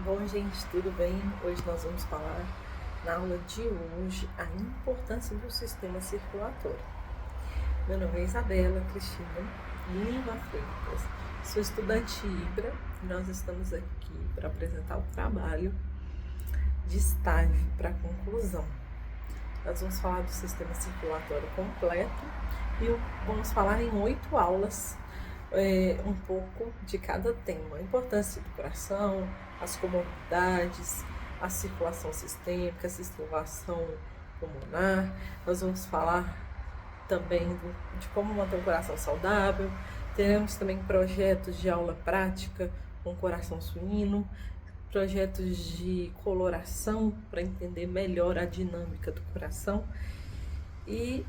Bom, gente, tudo bem? Hoje nós vamos falar, na aula de hoje, a importância do sistema circulatório. Meu nome é Isabela Cristina Lima Freitas, sou estudante IBRA e nós estamos aqui para apresentar o trabalho de estágio para conclusão. Nós vamos falar do sistema circulatório completo e vamos falar em 8 aulas, um pouco de cada tema. A importância do coração, as comorbidades, a circulação sistêmica, a circulação pulmonar. Nós vamos falar também de como manter o coração saudável. Teremos também projetos de aula prática com coração suíno, projetos de coloração para entender melhor a dinâmica do coração. E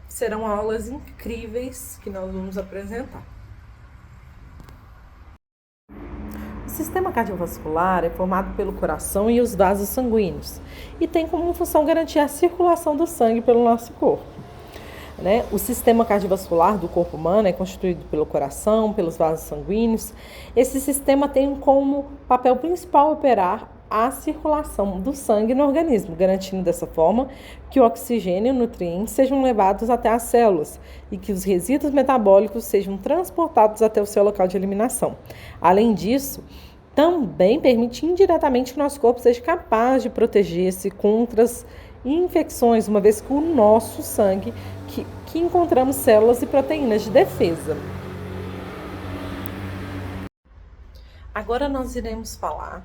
serão aulas incríveis que nós vamos apresentar. O sistema cardiovascular é formado pelo coração e os vasos sanguíneos e tem como função garantir a circulação do sangue pelo nosso corpo. O sistema cardiovascular do corpo humano é constituído pelo coração, pelos vasos sanguíneos. Esse sistema tem como papel principal operar a circulação do sangue no organismo, garantindo dessa forma que o oxigênio e nutrientes sejam levados até as células e que os resíduos metabólicos sejam transportados até o seu local de eliminação. Além disso, também permite indiretamente que o nosso corpo seja capaz de proteger-se contra as infecções, uma vez que o nosso sangue que encontramos células e proteínas de defesa. Agora nós iremos falar,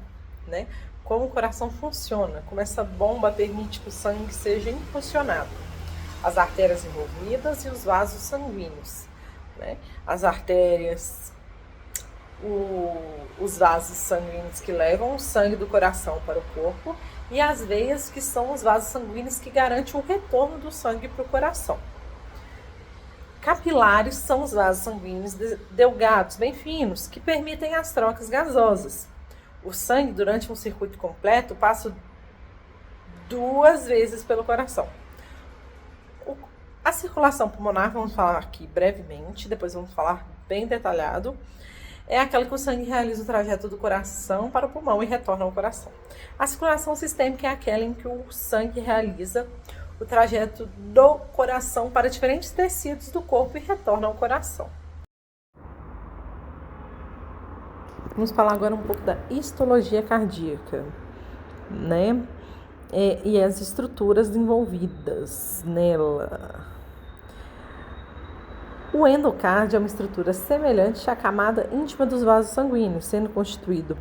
como o coração funciona, como essa bomba permite que o sangue seja impulsionado, as artérias envolvidas e os vasos sanguíneos. As artérias, os vasos sanguíneos que levam o sangue do coração para o corpo e as veias, que são os vasos sanguíneos que garantem o retorno do sangue para o coração. Capilares são os vasos sanguíneos delgados, bem finos, que permitem as trocas gasosas. O sangue, durante um circuito completo, passa 2 vezes pelo coração. A circulação pulmonar, vamos falar aqui brevemente, depois vamos falar bem detalhado, é aquela que o sangue realiza o trajeto do coração para o pulmão e retorna ao coração. A circulação sistêmica é aquela em que o sangue realiza o trajeto do coração para diferentes tecidos do corpo e retorna ao coração. Vamos falar agora um pouco da histologia cardíaca, e as estruturas envolvidas nela. O endocárdio é uma estrutura semelhante à camada íntima dos vasos sanguíneos, sendo constituída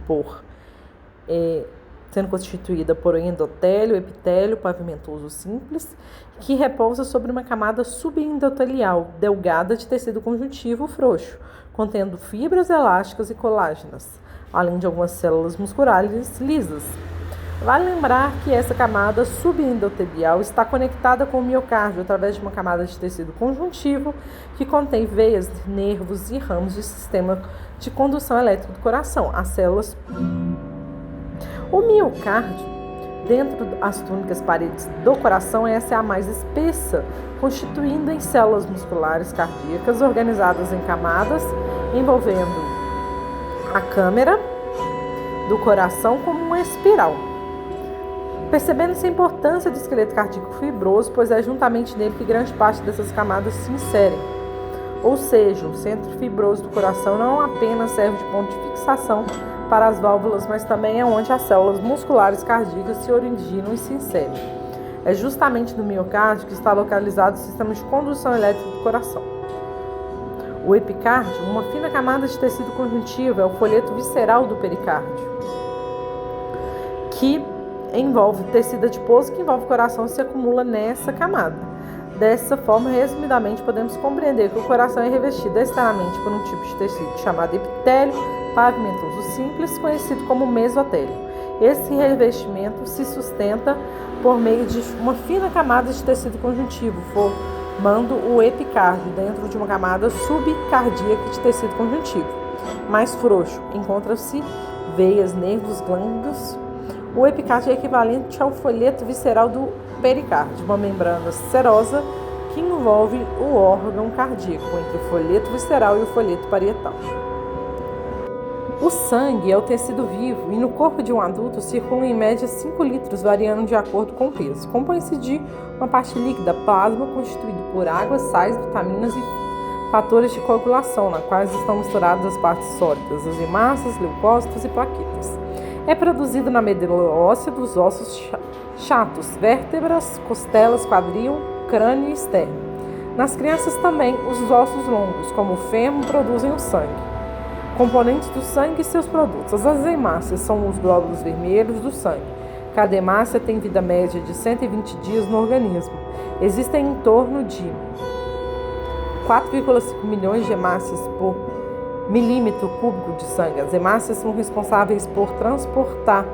por endotélio, epitélio pavimentoso simples, que repousa sobre uma camada subendotelial delgada de tecido conjuntivo frouxo, contendo fibras elásticas e colágenas, além de algumas células musculares lisas. Vale lembrar que essa camada subendotelial está conectada com o miocárdio através de uma camada de tecido conjuntivo que contém veias, nervos e ramos de sistema de condução elétrica do coração, as células. O miocárdio, dentro das túnicas paredes do coração, essa é a mais espessa, constituindo em células musculares cardíacas organizadas em camadas, envolvendo a câmara do coração como uma espiral. Percebendo-se a importância do esqueleto cardíaco fibroso, pois é juntamente nele que grande parte dessas camadas se inserem. Ou seja, o centro fibroso do coração não apenas serve de ponto de fixação para as válvulas, mas também é onde as células musculares cardíacas se originam e se inserem. É justamente no miocárdio que está localizado o sistema de condução elétrica do coração. O epicárdio, uma fina camada de tecido conjuntivo, é o folheto visceral do pericárdio, que envolve tecido adiposo que envolve o coração e se acumula nessa camada. Dessa forma, resumidamente, podemos compreender que o coração é revestido externamente por um tipo de tecido chamado epitélio pavimentoso simples, conhecido como mesotélio. Esse revestimento se sustenta por meio de uma fina camada de tecido conjuntivo, formando o epicárdio dentro de uma camada subcardíaca de tecido conjuntivo. Mais frouxo, encontram-se veias, nervos, glândulas. O epicárdio é equivalente ao folheto visceral do pericárdio, uma membrana serosa que envolve o órgão cardíaco entre o folheto visceral e o folheto parietal. O sangue é o tecido vivo e no corpo de um adulto circulam em média 5 litros, variando de acordo com o peso. Compõe-se de uma parte líquida, plasma, constituído por água, sais, vitaminas e fatores de coagulação, nas quais estão misturadas as partes sólidas, as hemácias, leucócitos e plaquetas. É produzido na medula óssea dos ossos chatos, vértebras, costelas, quadril, crânio e externo. Nas crianças também, os ossos longos, como o fêmur, produzem o sangue. Componentes do sangue e seus produtos. As hemácias são os glóbulos vermelhos do sangue. Cada hemácia tem vida média de 120 dias no organismo. Existem em torno de 4,5 milhões de hemácias por milímetro cúbico de sangue. As hemácias são responsáveis por transportar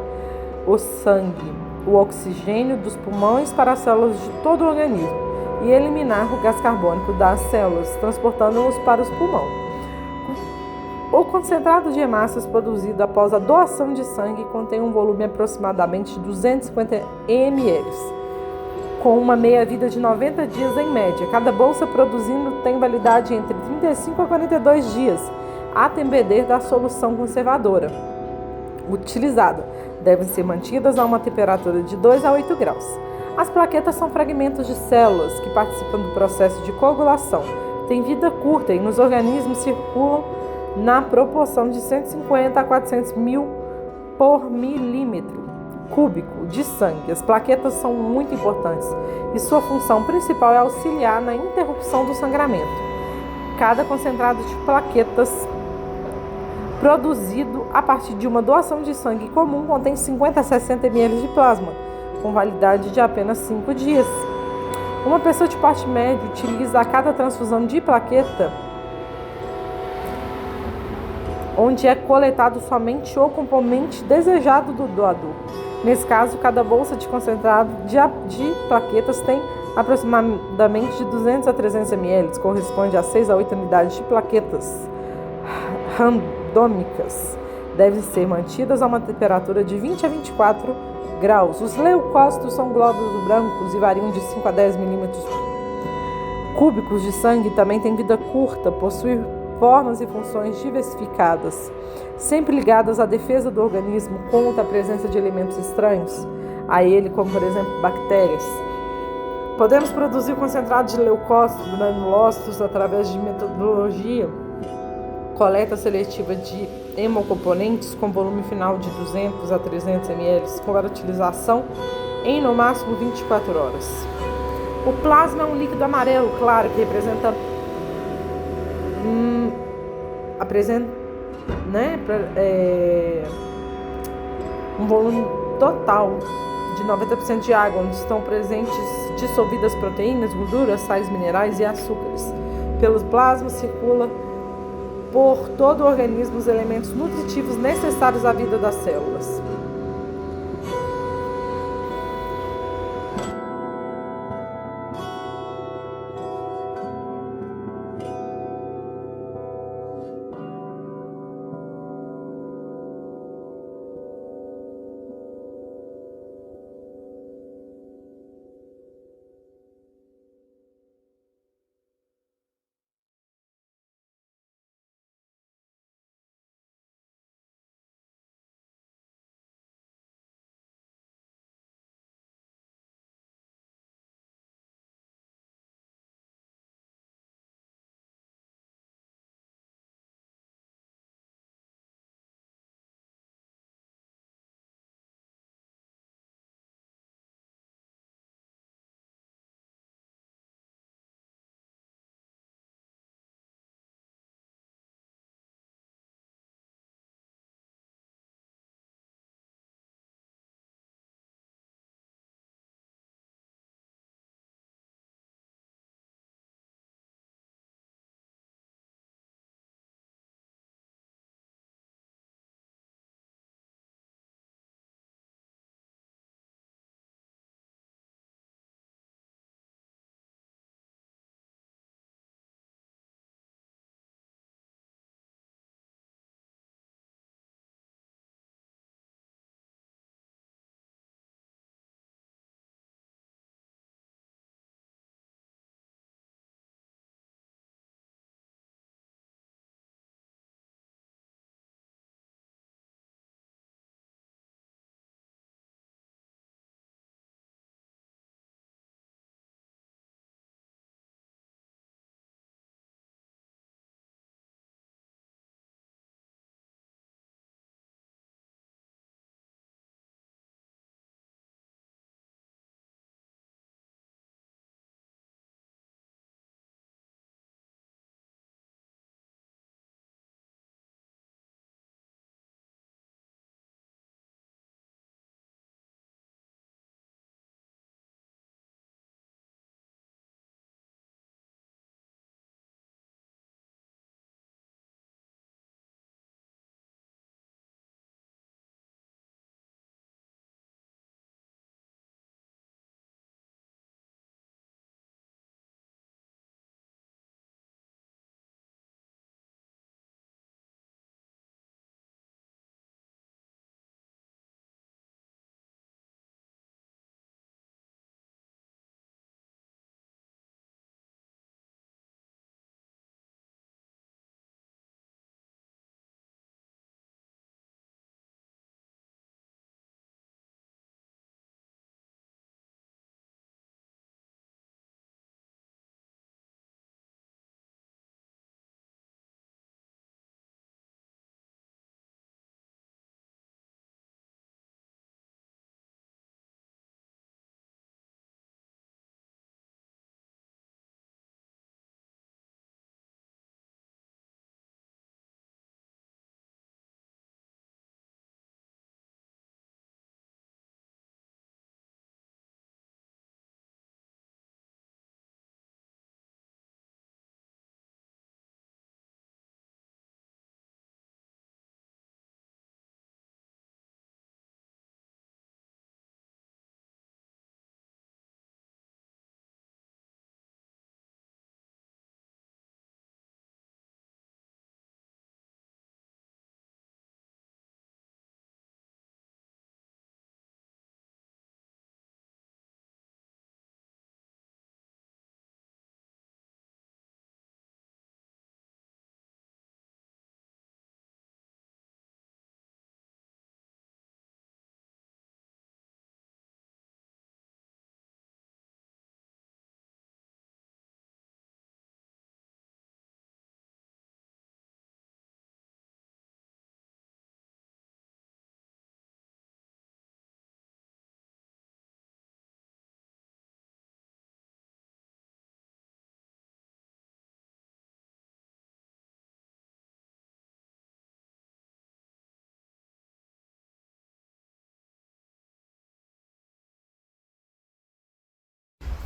o sangue, o oxigênio dos pulmões para as células de todo o organismo e eliminar o gás carbônico das células, transportando-os para os pulmões. O concentrado de hemácias produzido após a doação de sangue contém um volume aproximadamente de 250 ml, com uma meia-vida de 90 dias em média. Cada bolsa produzindo tem validade entre 35 a 42 dias, a depender da solução conservadora utilizada. Devem ser mantidas a uma temperatura de 2 a 8 graus. As plaquetas são fragmentos de células que participam do processo de coagulação. Têm vida curta e nos organismos circulam na proporção de 150 a 400 mil por milímetro cúbico de sangue. As plaquetas são muito importantes e sua função principal é auxiliar na interrupção do sangramento. Cada concentrado de plaquetas produzido a partir de uma doação de sangue comum contém 50 a 60 ml de plasma, com validade de apenas 5 dias. Uma pessoa de porte médio utiliza a cada transfusão de plaqueta onde é coletado somente o componente desejado do doador. Nesse caso, cada bolsa de concentrado de plaquetas tem aproximadamente de 200 a 300 ml, corresponde a 6 a 8 unidades de plaquetas randômicas. Devem ser mantidas a uma temperatura de 20 a 24 graus. Os leucócitos são glóbulos brancos e variam de 5 a 10 milímetros cúbicos de sangue. Também tem vida curta, possui formas e funções diversificadas, sempre ligadas à defesa do organismo contra a presença de elementos estranhos a ele, como por exemplo bactérias. Podemos produzir o concentrado de leucócitos, granulócitos através de metodologia coleta seletiva de hemocomponentes com volume final de 200 a 300 ml, com utilização em no máximo 24 horas. O plasma é um líquido amarelo claro que representa um volume total de 90% de água, onde estão presentes dissolvidas proteínas, gorduras, sais minerais e açúcares. Pelo plasma circula por todo o organismo os elementos nutritivos necessários à vida das células.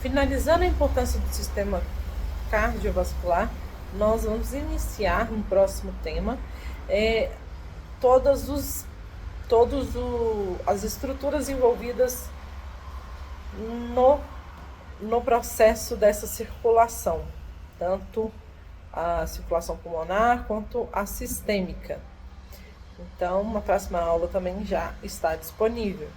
Finalizando a importância do sistema cardiovascular, nós vamos iniciar no próximo tema todas as estruturas envolvidas no processo dessa circulação, tanto a circulação pulmonar quanto a sistêmica. Então, na próxima aula também já está disponível.